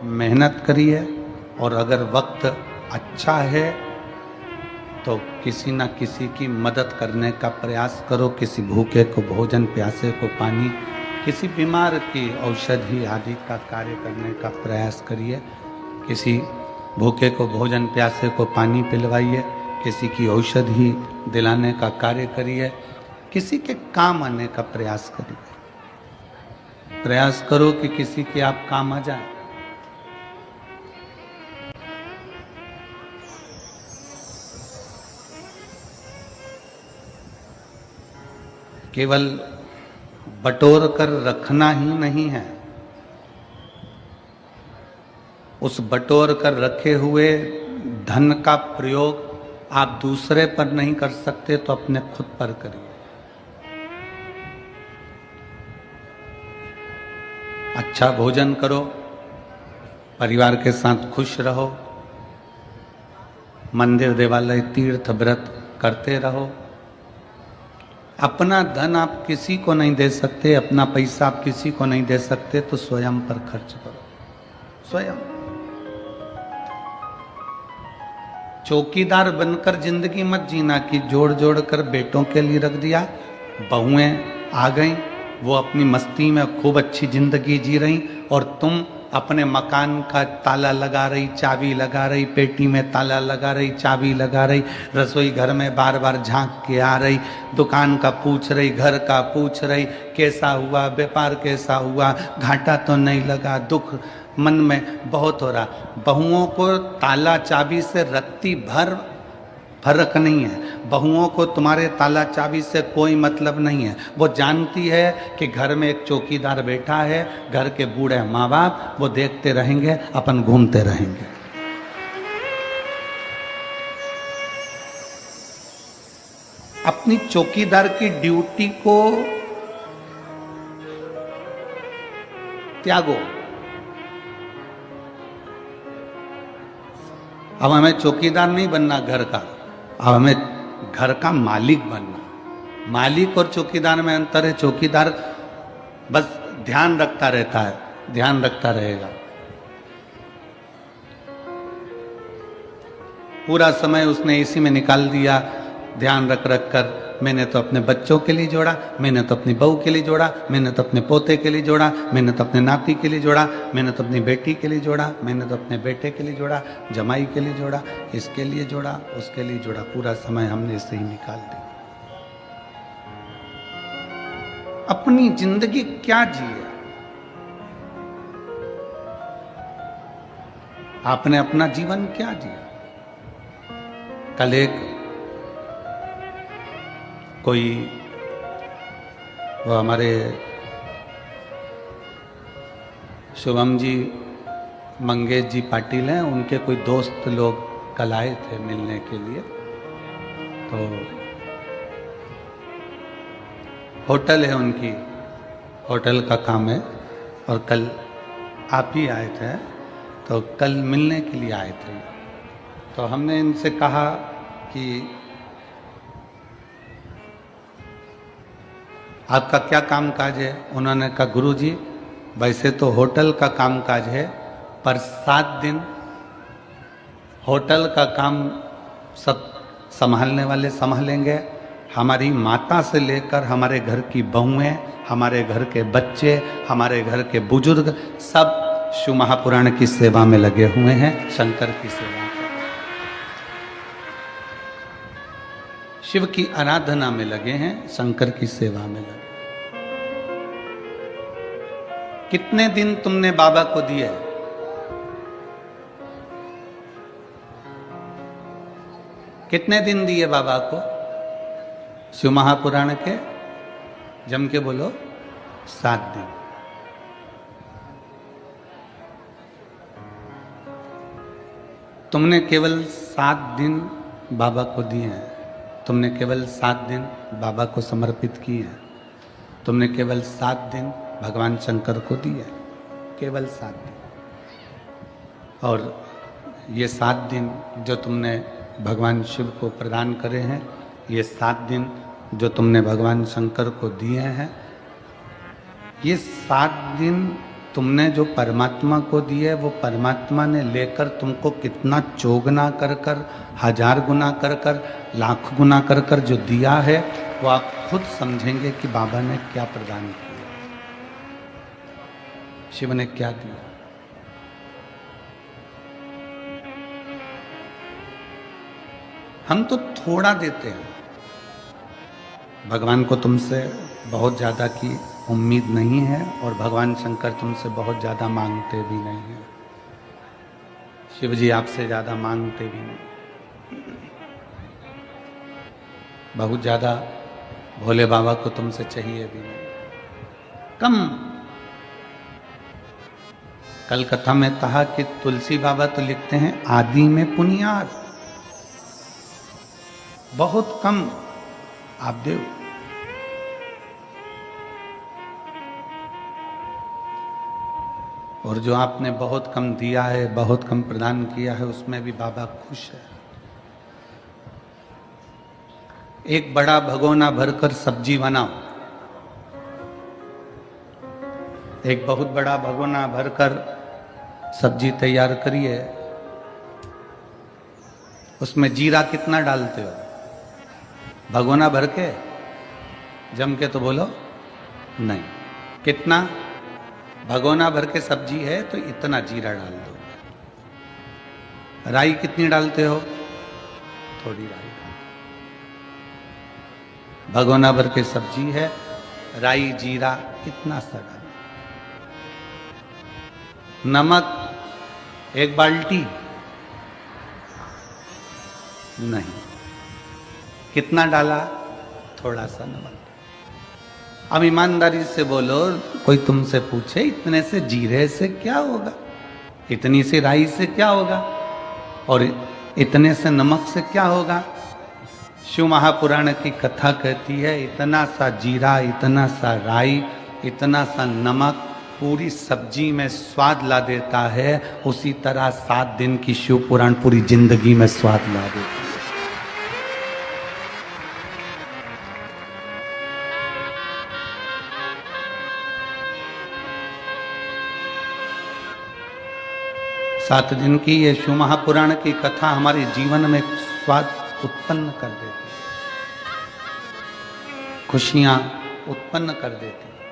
मेहनत करिए, और अगर वक्त अच्छा है तो किसी न किसी की मदद करने का प्रयास करो। किसी भूखे को भोजन, प्यासे को पानी, किसी बीमार की औषधि आदि का कार्य करने का प्रयास करिए। किसी भूखे को भोजन, प्यासे को पानी पिलवाइए, किसी की औषधि दिलाने का कार्य करिए, किसी के काम आने का प्रयास करिए। प्रयास करो कि किसी के आप काम आ जाए। केवल बटोर कर रखना ही नहीं है, उस बटोर कर रखे हुए धन का प्रयोग आप दूसरे पर नहीं कर सकते तो अपने खुद पर करिए। अच्छा भोजन करो, परिवार के साथ खुश रहो, मंदिर देवालय तीर्थ व्रत करते रहो। अपना धन आप किसी को नहीं दे सकते, अपना पैसा आप किसी को नहीं दे सकते, तो स्वयं पर खर्च करो। स्वयं चौकीदार बनकर जिंदगी मत जीना कि जोड़ जोड़ कर बेटों के लिए रख दिया, बहुएं आ गईं, वो अपनी मस्ती में खूब अच्छी जिंदगी जी रही, और तुम अपने मकान का ताला लगा रही, चाबी लगा रही, पेटी में ताला लगा रही, चाबी लगा रही, रसोई घर में बार बार झांक के आ रही, दुकान का पूछ रही, घर का पूछ रही, कैसा हुआ, व्यापार कैसा हुआ, घाटा तो नहीं लगा। दुख मन में बहुत हो रहा। बहुओं को ताला चाबी से रत्ती भर फर्क नहीं है। बहुओं को तुम्हारे ताला चाबी से कोई मतलब नहीं है। वो जानती है कि घर में एक चौकीदार बैठा है, घर के बूढ़े माँ बाप वो देखते रहेंगे, अपन घूमते रहेंगे। अपनी चौकीदार की ड्यूटी को त्यागो। अब हमें चौकीदार नहीं बनना घर का, अब हमें घर का मालिक बनना। मालिक और चौकीदार में अंतर है। चौकीदार बस ध्यान रखता रहता है, ध्यान रखता रहेगा, पूरा समय उसने इसी में निकाल दिया, ध्यान रख रख कर। मैंने तो अपने बच्चों के लिए जोड़ा, मैंने तो अपनी बहू के लिए जोड़ा, मैंने तो अपने पोते के लिए जोड़ा, मैंने तो अपने नाती के लिए जोड़ा, मैंने तो अपनी बेटी के लिए जोड़ा, मैंने तो अपने बेटे के लिए जोड़ा, जमाई के लिए जोड़ा, इसके लिए जोड़ा, उसके लिए जोड़ा। पूरा समय हमने इससे ही निकाल दिया। अपनी जिंदगी क्या जिए? आपने अपना जीवन क्या जिया? कल एक कोई, वो हमारे शुभम जी, मंगेश जी पाटिल हैं, उनके कोई दोस्त लोग कल आए थे मिलने के लिए। तो होटल है उनकी, होटल का काम है, और कल आप ही आए थे, तो कल मिलने के लिए आए थे। तो हमने इनसे कहा कि आपका क्या काम काज है? उन्होंने कहा गुरुजी वैसे तो होटल का काम काज है, पर 7 दिन होटल का काम सब संभालने वाले संभालेंगे। हमारी माता से लेकर हमारे घर की बहुएं, हमारे घर के बच्चे, हमारे घर के बुजुर्ग सब शिव महापुराण की सेवा में लगे हुए हैं, शंकर की सेवा में, शिव की आराधना में लगे हैं, शंकर की सेवा में लगे। कितने दिन तुमने बाबा को दिए? कितने दिन दिए बाबा को शिव महापुराण के? जम के बोलो, 7 दिन। तुमने केवल 7 दिन बाबा को दिए हैं। तुमने केवल 7 दिन बाबा को समर्पित किए हैं। तुमने केवल 7 दिन भगवान शंकर को दिए, केवल 7 दिन। और ये 7 दिन जो तुमने भगवान शिव को प्रदान करे हैं, ये 7 दिन जो तुमने भगवान शंकर को दिए हैं, ये 7 दिन तुमने जो परमात्मा को दिए वो परमात्मा ने लेकर तुमको कितना चौगुना कर कर, 1000 गुना कर कर, लाख गुना कर कर जो दिया है, वो आप खुद समझेंगे कि बाबा ने क्या प्रदान किया, शिव ने क्या दिया। हम तो थोड़ा देते हैं। भगवान को तुमसे बहुत ज़्यादा की उम्मीद नहीं है और भगवान शंकर तुमसे बहुत ज़्यादा मांगते भी नहीं हैं। शिव जी आपसे ज़्यादा मांगते भी नहीं। बहुत ज़्यादा भोले बाबा को तुमसे चाहिए भी नहीं, कम। कल कथा में कहा कि तुलसी बाबा तो लिखते हैं आदि में पुनियाद, बहुत कम आप देव। और जो आपने बहुत कम दिया है, बहुत कम प्रदान किया है, उसमें भी बाबा खुश है। एक बड़ा भगोना भरकर सब्जी बनाओ, एक बहुत बड़ा भगोना भरकर सब्जी तैयार करिए। उसमें जीरा कितना डालते हो? भगोना भर के जम के तो बोलो नहीं। कितना? भगोना भर के सब्जी है तो इतना जीरा डाल दो। राई कितनी डालते हो? थोड़ी राई। भगोना भर के सब्जी है, राई जीरा इतना सा डालो। नमक एक बाल्टी नहीं। कितना डाला? थोड़ा सा नमक। अब ईमानदारी से बोलो, कोई तुमसे पूछे इतने से जीरे से क्या होगा, इतनी सी राई से क्या होगा, और इतने से नमक से क्या होगा? शिव महापुराण की कथा कहती है इतना सा जीरा, इतना सा राई, इतना सा नमक पूरी सब्जी में स्वाद ला देता है। उसी तरह 7 दिन की शिव पुराण पूरी जिंदगी में स्वाद ला देता है। सात दिन की ये शिव महापुराण की कथा हमारे जीवन में स्वाद उत्पन्न कर देती है, खुशियां उत्पन्न कर देती है।